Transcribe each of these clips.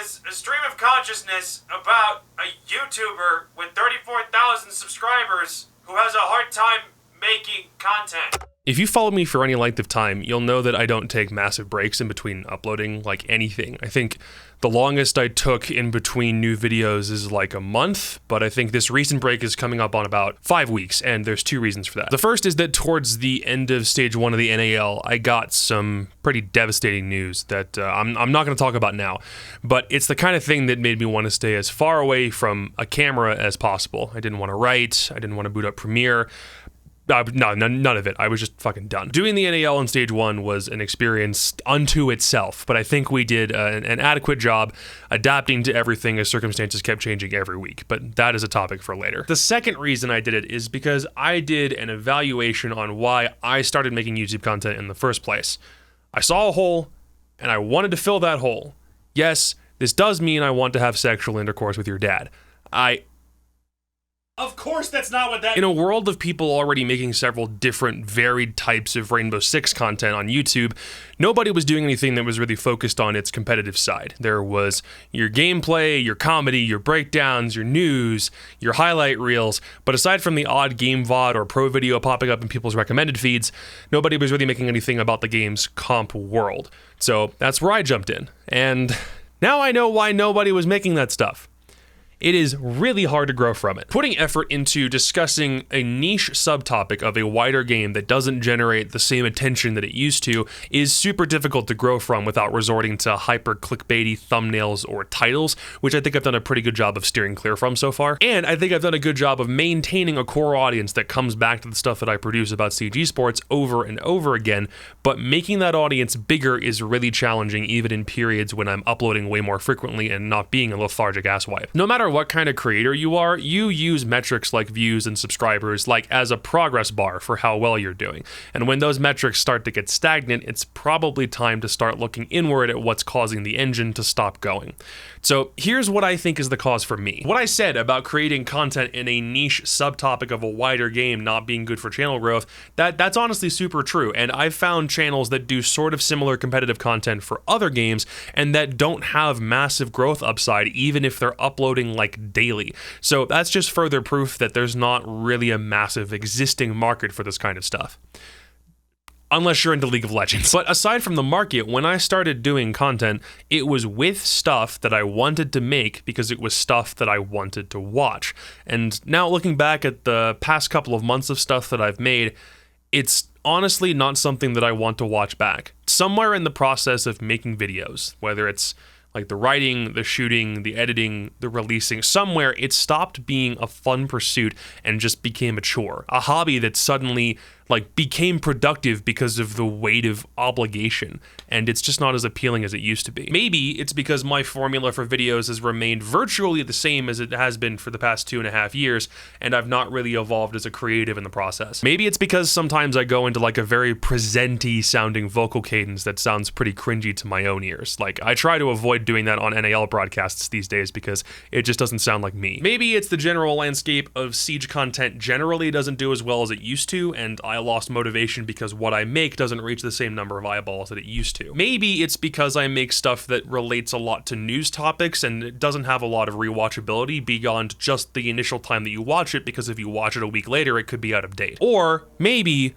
is a stream of consciousness about a YouTuber with 34,000 subscribers who has a hard time making content. If you follow me for any length of time, you'll know that I don't take massive breaks in between uploading, like anything. I think the longest I took in between new videos is like a month, but I think this recent break is coming up on about 5 weeks, and there's two reasons for that. The first is that towards the end of stage 1 of the NAL, I got some pretty devastating news that I'm not going to talk about now, but it's the kind of thing that made me want to stay as far away from a camera as possible. I didn't want to write, I didn't want to boot up Premiere. No, none of it. I was just fucking done. Doing the NAL on stage 1 was an experience unto itself, but I think we did an adequate job adapting to everything as circumstances kept changing every week, but that is a topic for later. The second reason I did it is because I did an evaluation on why I started making YouTube content in the first place. I saw a hole, and I wanted to fill that hole. Yes, this does mean I want to have sexual intercourse with your dad. Of course that's not what that... In a world of people already making several different varied types of Rainbow Six content on YouTube, nobody was doing anything that was really focused on its competitive side. There was your gameplay, your comedy, your breakdowns, your news, your highlight reels, but aside from the odd game VOD or pro video popping up in people's recommended feeds, nobody was really making anything about the game's comp world. So that's where I jumped in, and now I know why nobody was making that stuff. It is really hard to grow from it. Putting effort into discussing a niche subtopic of a wider game that doesn't generate the same attention that it used to is super difficult to grow from without resorting to hyper clickbaity thumbnails or titles, which I think I've done a pretty good job of steering clear from so far. And I think I've done a good job of maintaining a core audience that comes back to the stuff that I produce about CG sports over and over again, but making that audience bigger is really challenging even in periods when I'm uploading way more frequently and not being a lethargic asswipe. No matter what kind of creator you are, you use metrics like views and subscribers like as a progress bar for how well you're doing. And when those metrics start to get stagnant, it's probably time to start looking inward at what's causing the engine to stop going. So here's what I think is the cause for me. What I said about creating content in a niche subtopic of a wider game not being good for channel growth, that's honestly super true. And I've found channels that do sort of similar competitive content for other games and that don't have massive growth upside even if they're uploading like daily. So that's just further proof that there's not really a massive existing market for this kind of stuff. Unless you're into League of Legends. But aside from the market, when I started doing content, it was with stuff that I wanted to make because it was stuff that I wanted to watch. And now looking back at the past couple of months of stuff that I've made, it's honestly not something that I want to watch back. Somewhere in the process of making videos, whether it's like the writing, the shooting, the editing, the releasing, somewhere it stopped being a fun pursuit and just became a chore, a hobby that suddenly became productive because of the weight of obligation, and it's just not as appealing as it used to be. Maybe it's because my formula for videos has remained virtually the same as it has been for the past 2.5 years, and I've not really evolved as a creative in the process. Maybe it's because sometimes I go into like a very present-y sounding vocal cadence that sounds pretty cringy to my own ears. Like, I try to avoid doing that on NAL broadcasts these days because it just doesn't sound like me. Maybe it's the general landscape of Siege content generally doesn't do as well as it used to, and I lost motivation because what I make doesn't reach the same number of eyeballs that it used to. Maybe it's because I make stuff that relates a lot to news topics and it doesn't have a lot of rewatchability beyond just the initial time that you watch it, because if you watch it a week later, it could be out of date. Or maybe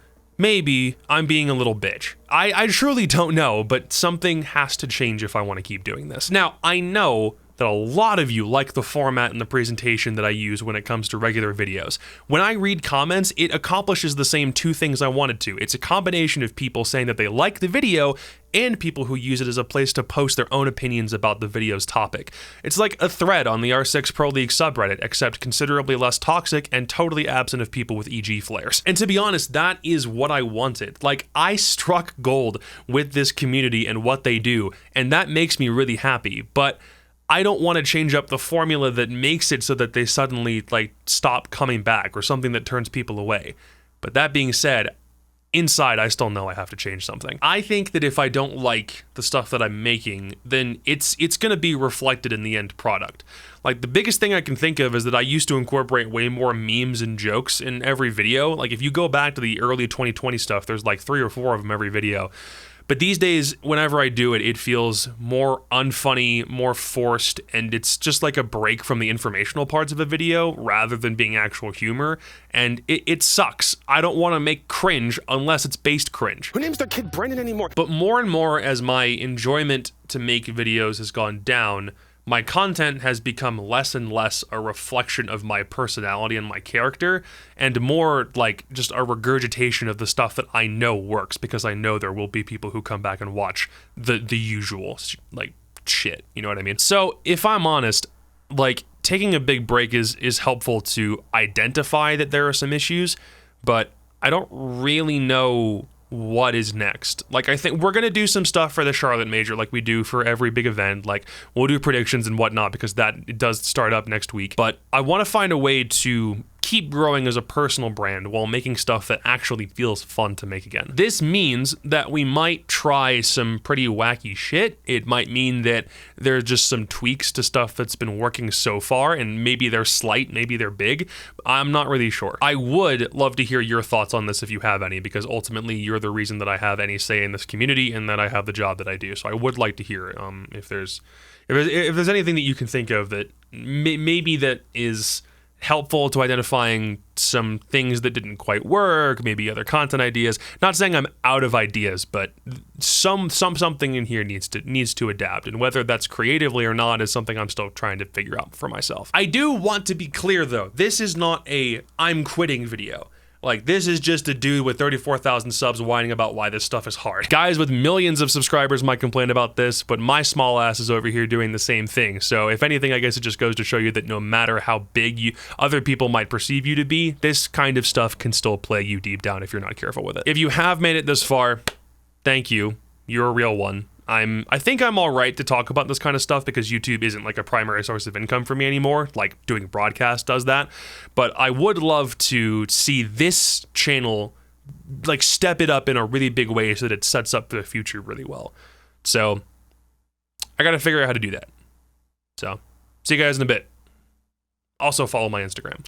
I'm being a little bitch. I truly don't know, but something has to change if I want to keep doing this. Now, I know that a lot of you like the format and the presentation that I use when it comes to regular videos. When I read comments, it accomplishes the same two things I wanted to. It's a combination of people saying that they like the video and people who use it as a place to post their own opinions about the video's topic. It's like a thread on the R6 Pro League subreddit, except considerably less toxic and totally absent of people with EG flares. And to be honest, that is what I wanted. Like, I struck gold with this community and what they do, and that makes me really happy, but I don't want to change up the formula that makes it so that they suddenly stop coming back or something that turns people away. But that being said, inside I still know I have to change something. I think that if I don't like the stuff that I'm making, then it's going to be reflected in the end product. Like, the biggest thing I can think of is that I used to incorporate way more memes and jokes in every video. Like, if you go back to the early 2020 stuff, there's like 3 or 4 of them every video. But these days, whenever I do it, it feels more unfunny, more forced, and it's just like a break from the informational parts of a video rather than being actual humor. And it sucks. I don't want to make cringe unless it's based cringe. Who names their kid Brendan anymore? But more and more, as my enjoyment to make videos has gone down, my content has become less and less a reflection of my personality and my character, and more like just a regurgitation of the stuff that I know works, because I know there will be people who come back and watch the usual, like, shit, you know what I mean? So, if I'm honest, like, taking a big break is helpful to identify that there are some issues, but I don't really know what is next. Like, I think we're gonna do some stuff for the Charlotte Major like we do for every big event. Like, we'll do predictions and whatnot because it does start up next week. But I want to find a way to keep growing as a personal brand while making stuff that actually feels fun to make again. This means that we might try some pretty wacky shit. It might mean that there's just some tweaks to stuff that's been working so far, and maybe they're slight, maybe they're big. I'm not really sure. I would love to hear your thoughts on this if you have any, because ultimately you're the reason that I have any say in this community and that I have the job that I do. So I would like to hear if there's anything that you can think of that maybe that is helpful to identifying some things that didn't quite work, maybe other content ideas. Not saying I'm out of ideas, but something in here needs to adapt, and whether that's creatively or not is something I'm still trying to figure out for myself. I do want to be clear though, this is not a I'm quitting video. Like, this is just a dude with 34,000 subs whining about why this stuff is hard. Guys with millions of subscribers might complain about this, but my small ass is over here doing the same thing. So if anything, I guess it just goes to show you that no matter how big other people might perceive you to be, this kind of stuff can still plague you deep down if you're not careful with it. If you have made it this far, thank you. You're a real one. I think I'm all right to talk about this kind of stuff because YouTube isn't like a primary source of income for me anymore, like doing broadcast does that. But I would love to see this channel like step it up in a really big way so that it sets up for the future really well. So I gotta figure out how to do that. So see you guys in a bit. Also follow my Instagram.